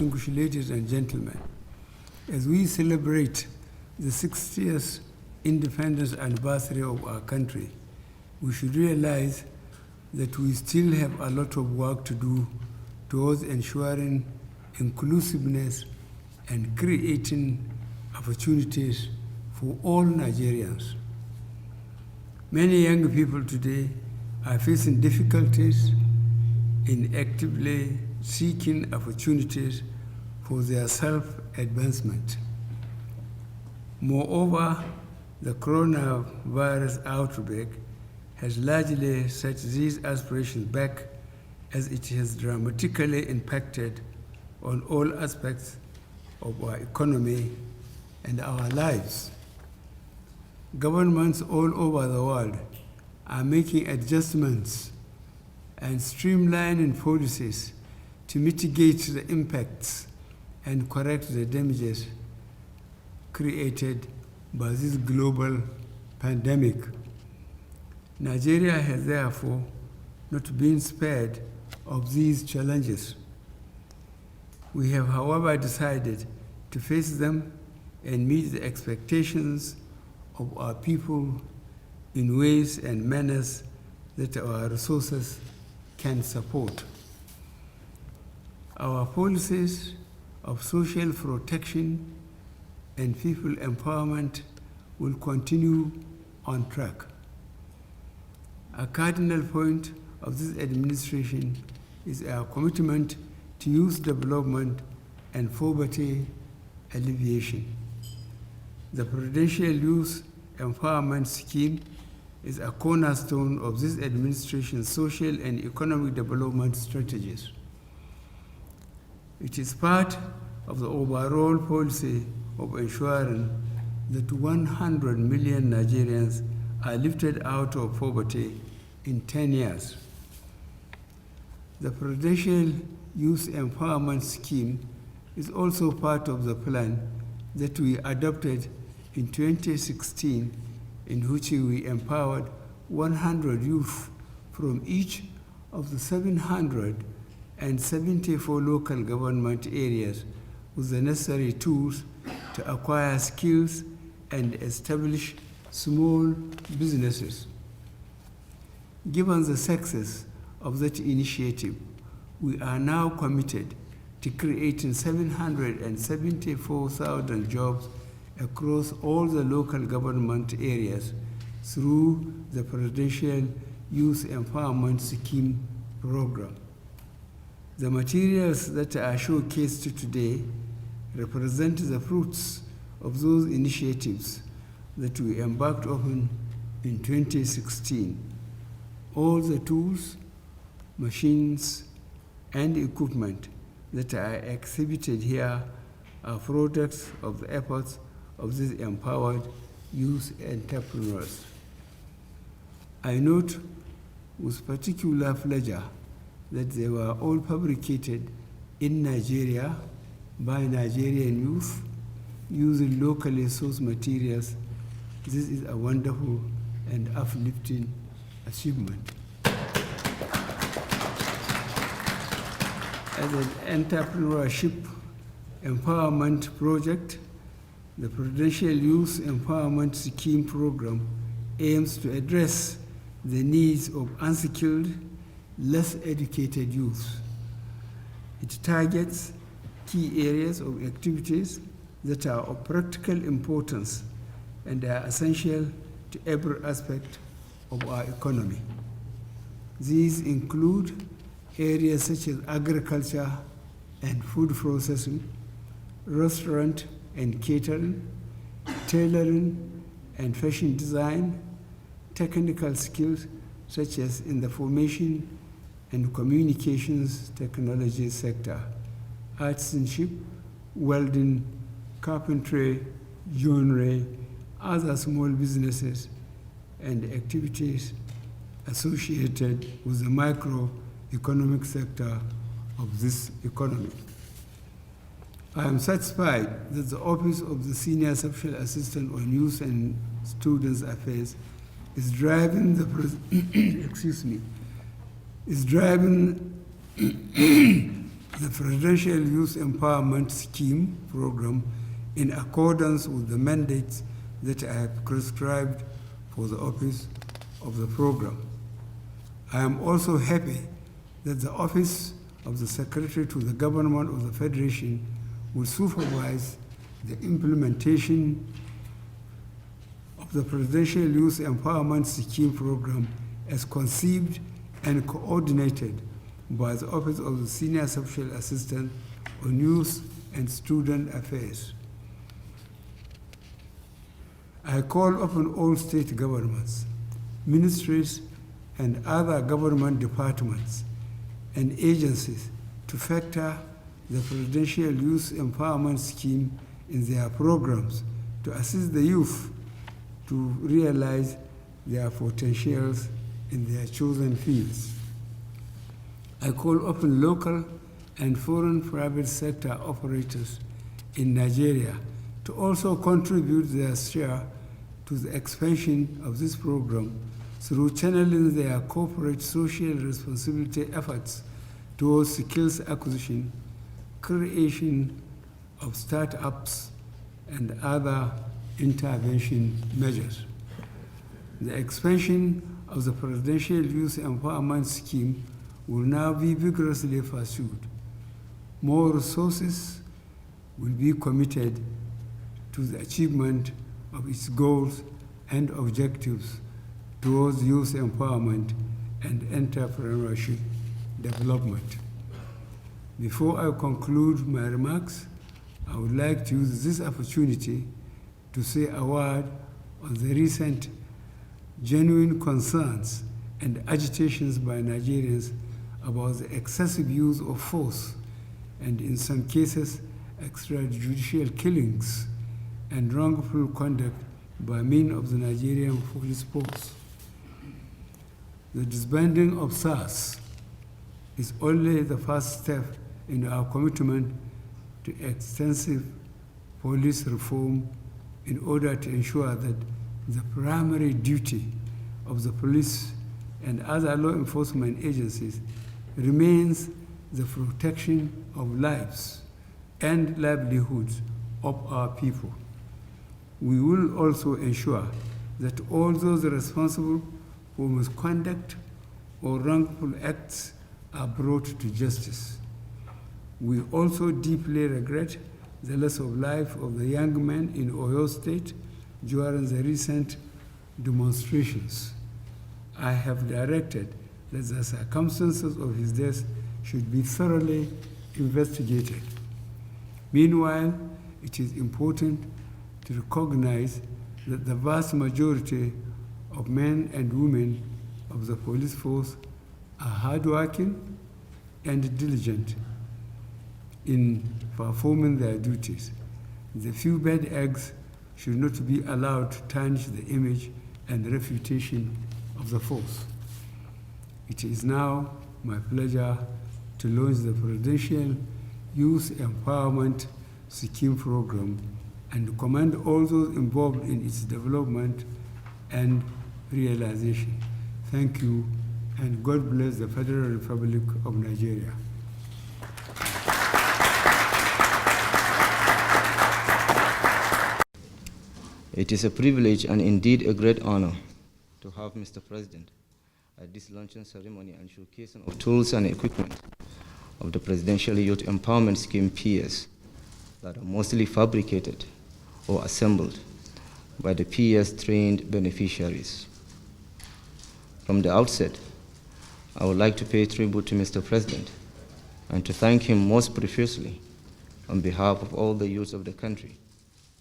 distinguished ladies and gentlemen, as we celebrate the 60th independence anniversary of our country, we should realize that we still have a lot of work to do towards ensuring inclusiveness and creating opportunities for all Nigerians. Many young people today are facing difficulties in actively seeking opportunities for their self-advancement. Moreover, the coronavirus outbreak has largely set these aspirations back, as it has dramatically impacted on all aspects of our economy and our lives. Governments all over the world are making adjustments and streamlining policies to mitigate the impacts and correct the damages created by this global pandemic. Nigeria has therefore not been spared of these challenges. We have, however, decided to face them and meet the expectations of our people in ways and manners that our resources can support. Our policies of social protection and people empowerment will continue on track. A cardinal point of this administration is our commitment to youth development and poverty alleviation. The Presidential Youth Empowerment Scheme is a cornerstone of this administration's social and economic development strategies. It is part of the overall policy of ensuring that 100 million Nigerians are lifted out of poverty in 10 years. The Presidential Youth Empowerment Scheme is also part of the plan that we adopted in 2016, in which we empowered 100 youth from each of the 774 local government areas with the necessary tools to acquire skills and establish small businesses. Given the success of that initiative, we are now committed to creating 774,000 jobs across all the local government areas through the Presidential Youth Empowerment Scheme program. The materials that are showcased today represent the fruits of those initiatives that we embarked on in 2016. All the tools, machines, and equipment that are exhibited here are products of the efforts of these empowered youth entrepreneurs. I note with particular pleasure that they were all fabricated in Nigeria by Nigerian youth using locally sourced materials. This is a wonderful and uplifting achievement. As an entrepreneurship empowerment project, the Presidential Youth Empowerment Scheme program aims to address the needs of unskilled, less educated youth. It targets key areas of activities that are of practical importance and are essential to every aspect of our economy. These include areas such as agriculture and food processing, restaurant and catering, tailoring and fashion design, technical skills such as in the formation and communications technology sector, artisanship, welding, carpentry, joinery, other small businesses, and activities associated with the microeconomic sector of this economy. I am satisfied that the Office of the Senior Special Assistant on Youth and Students Affairs is driving the the Presidential Youth Empowerment Scheme program in accordance with the mandates that I have prescribed for the office of the program. I am also happy that the Office of the Secretary to the Government of the Federation will supervise the implementation of the Presidential Youth Empowerment Scheme program as conceived and coordinated by the Office of the Senior Special Assistant on Youth and Student Affairs. I call upon all state governments, ministries, and other government departments and agencies to factor the Presidential Youth Empowerment Scheme in their programs to assist the youth to realize their potentials in their chosen fields. I call upon local and foreign private sector operators in Nigeria to also contribute their share to the expansion of this program through channeling their corporate social responsibility efforts towards skills acquisition, creation of startups, and other intervention measures. The expansion of the Presidential Youth Empowerment Scheme will now be vigorously pursued. More resources will be committed to the achievement of its goals and objectives towards youth empowerment and entrepreneurship development. Before I conclude my remarks, I would like to use this opportunity to say a word on the recent genuine concerns and agitations by Nigerians about the excessive use of force and, in some cases, extrajudicial killings and wrongful conduct by men of the Nigerian police force. The disbanding of SARS is only the first step in our commitment to extensive police reform in order to ensure that the primary duty of the police and other law enforcement agencies remains the protection of lives and livelihoods of our people. We will also ensure that all those responsible for misconduct or wrongful acts are brought to justice. We also deeply regret the loss of life of the young man in Oyo State during the recent demonstrations. I have directed that the circumstances of his death should be thoroughly investigated. Meanwhile, it is important to recognize that the vast majority of men and women of the police force are hardworking and diligent in performing their duties. The few bad eggs should not be allowed to tarnish the image and reputation of the force. It is now my pleasure to launch the Presidential Youth Empowerment Scheme program and commend all those involved in its development and realization. Thank you, and God bless the Federal Republic of Nigeria. It is a privilege and indeed a great honor to have Mr. President at this launching ceremony and showcasing of tools and equipment of the Presidential Youth Empowerment Scheme PS that are mostly fabricated or assembled by the PS trained beneficiaries. From the outset, I would like to pay tribute to Mr. President and to thank him most profusely on behalf of all the youth of the country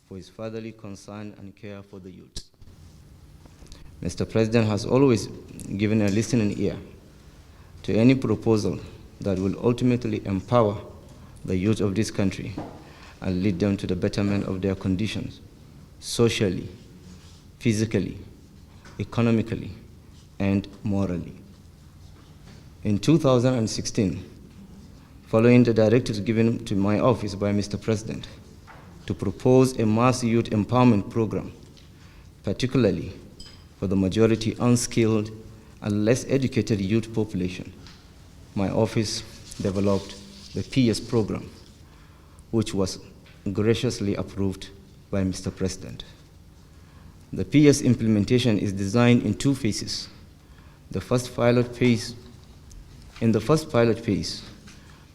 for his fatherly concern and care for the youth. Mr. President has always given a listening ear to any proposal that will ultimately empower the youth of this country and lead them to the betterment of their conditions, socially, physically, economically, and morally. In 2016, following the directives given to my office by Mr. President to propose a mass youth empowerment program, particularly for the majority unskilled and less educated youth population, my office developed the PS program, which was graciously approved by Mr. President. The PS implementation is designed in 2 phases. In the first pilot phase,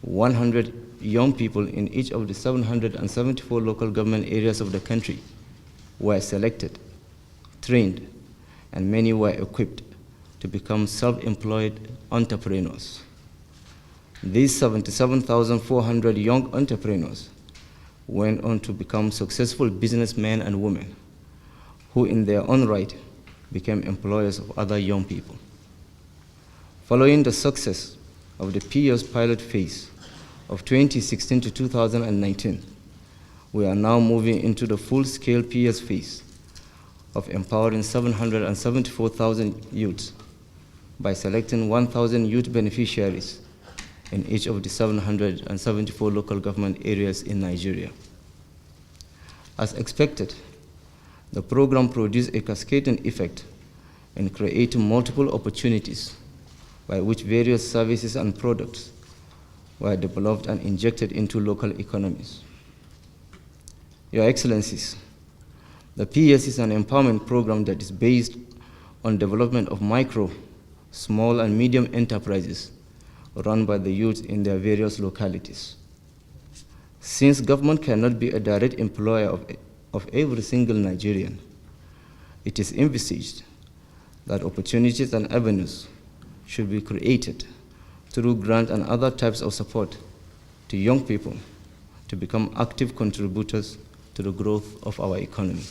100 young people in each of the 774 local government areas of the country were selected, trained, and many were equipped to become self-employed entrepreneurs. These 77,400 young entrepreneurs went on to become successful businessmen and women who in their own right became employers of other young people. Following the success of the PS pilot phase of 2016 to 2019, we are now moving into the full-scale PS phase of empowering 774,000 youths by selecting 1,000 youth beneficiaries in each of the 774 local government areas in Nigeria. As expected, the program produced a cascading effect in creating multiple opportunities by which various services and products were developed and injected into local economies. Your Excellencies, the PS is an empowerment program that is based on development of micro, small, and medium enterprises run by the youth in their various localities. Since government cannot be a direct employer of every single Nigerian, it is envisaged that opportunities and avenues should be created through grant and other types of support to young people to become active contributors to the growth of our economy.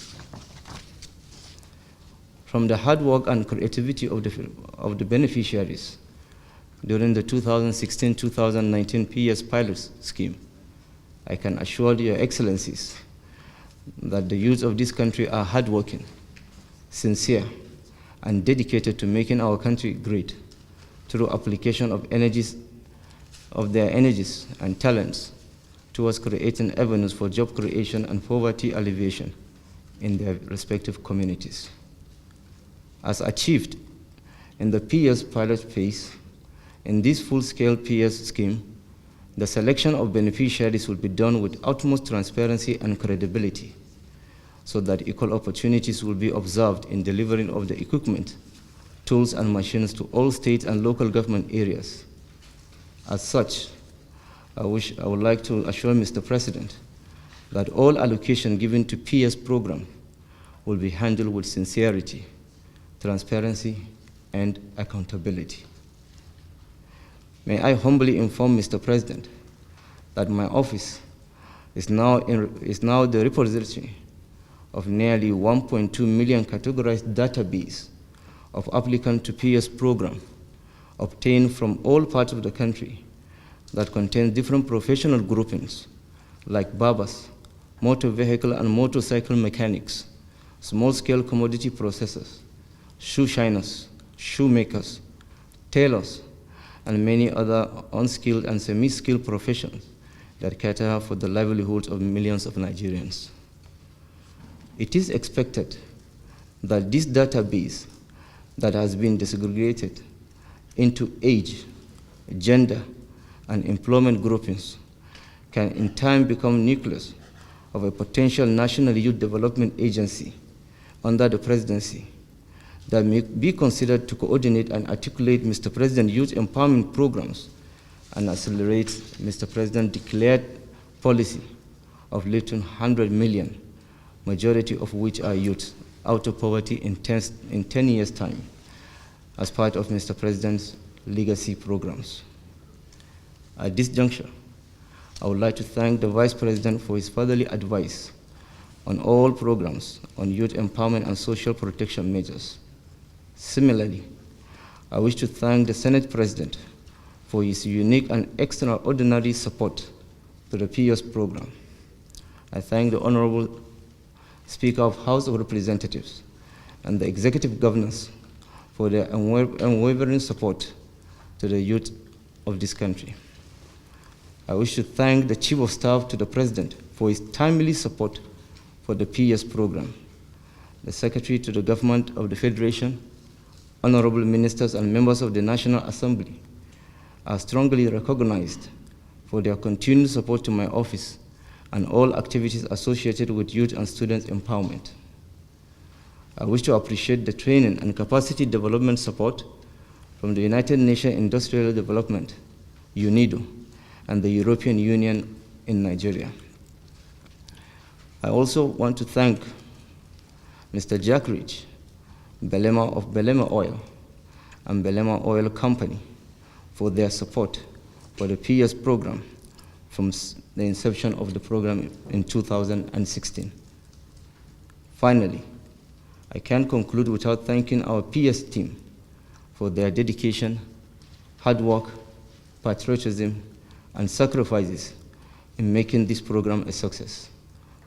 From the hard work and creativity of the beneficiaries during the 2016-2019 PS pilot scheme, I can assure Your Excellencies that the youth of this country are hardworking, sincere, and dedicated to making our country great through application of their energies and talents towards creating avenues for job creation and poverty alleviation in their respective communities. As achieved in the PS pilot phase, in this full-scale PS scheme, the selection of beneficiaries will be done with utmost transparency and credibility so that equal opportunities will be observed in delivering of the equipment, tools, and machines to all state and local government areas. As such, I would like to assure Mr. President that all allocation given to PS program will be handled with sincerity, transparency, and accountability. May I humbly inform Mr. President that my office is now the repository of nearly 1.2 million categorized database of applicants to PS program obtained from all parts of the country that contains different professional groupings like barbers, motor vehicle and motorcycle mechanics, small-scale commodity processors, shoe shiners, shoemakers, tailors, and many other unskilled and semi-skilled professions that cater for the livelihoods of millions of Nigerians. It is expected that this database that has been disaggregated into age, gender, and employment groupings can in time become nucleus of a potential national youth development agency under the presidency that may be considered to coordinate and articulate Mr. President's youth empowerment programs and accelerate Mr. President's declared policy of lifting 100 million, majority of which are youth, out of poverty in 10 years' time as part of Mr. President's legacy programs. At this juncture, I would like to thank the Vice President for his fatherly advice on all programs on youth empowerment and social protection measures. Similarly, I wish to thank the Senate President for his unique and extraordinary support to the PS program. I thank the Honorable Speaker of House of Representatives and the Executive Governors for their unwavering support to the youth of this country. I wish to thank the Chief of Staff to the President for his timely support for the PS program, the Secretary to the Government of the Federation, honorable ministers and members of the National Assembly are strongly recognized for for their continued support to my office and all activities associated with youth and student empowerment. I wish to appreciate the training and capacity development support from the United Nations Industrial Development, UNIDO, and the European Union in Nigeria. I also want to thank Mr. Jack Rich, Belema of Belema Oil, and Belema Oil Company for their support for the PS program from the inception of the program in 2016. Finally, I can't conclude without thanking our PS team for their dedication, hard work, patriotism, and sacrifices in making this program a success.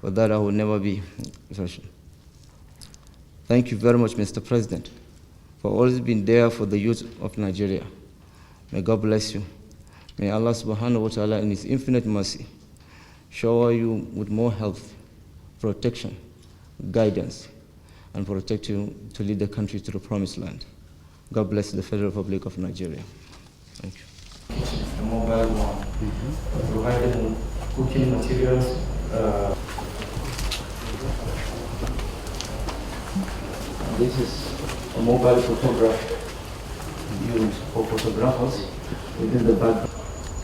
For that, I will never be exhausted. Thank you very much, Mr. President, for always being there for the youth of Nigeria. May God bless you. May Allah subhanahu wa ta'ala in His infinite mercy shower you with more health, protection, guidance, and protect you to lead the country to the promised land. God bless the Federal Republic of Nigeria. Thank you. The mobile one, provided cooking materials. This is a mobile photograph used for photographers within the background.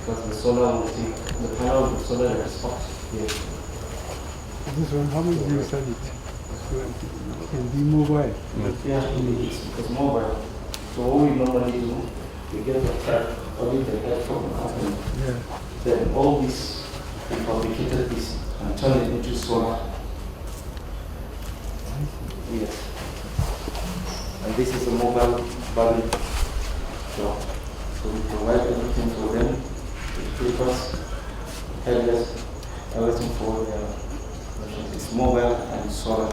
Because the solar will take the panel of the solar spot here. This one, how much do you sell it? Can be mobile. Yeah, it's mobile. So what we normally do, we get the track or the head from the company. Yeah. Then all this, we fabricated this and turn it into solar. Yes. And this is a mobile battery shop. So we provide everything for them, with papers, headless, everything for their machines. It's mobile and solar.